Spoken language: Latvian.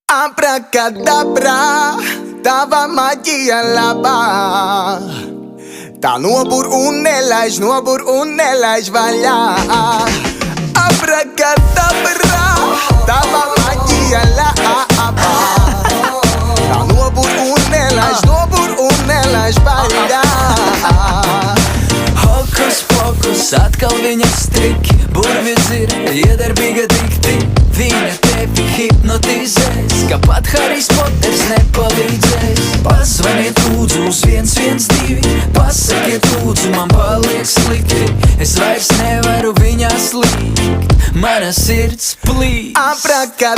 Abrakadabra, tava maģija labā. Tā nobur un nelaiž vaļā. Abrakadabra, tava maģija labā. Tā nobur un nelaiž vaļā. Hokus pokus, atkal viņas triki, burvis ir iedarbīga dikti. Viņa tevi hipnotizēs, kā pat Harijs Poters nepalīdzēs. Pazvaniet lūdzu uz 112, pasakiet lūdzu, man paliek slikti. Es vairs nevaru viņā slīgt, mana sirds plīst. Abrakadabra.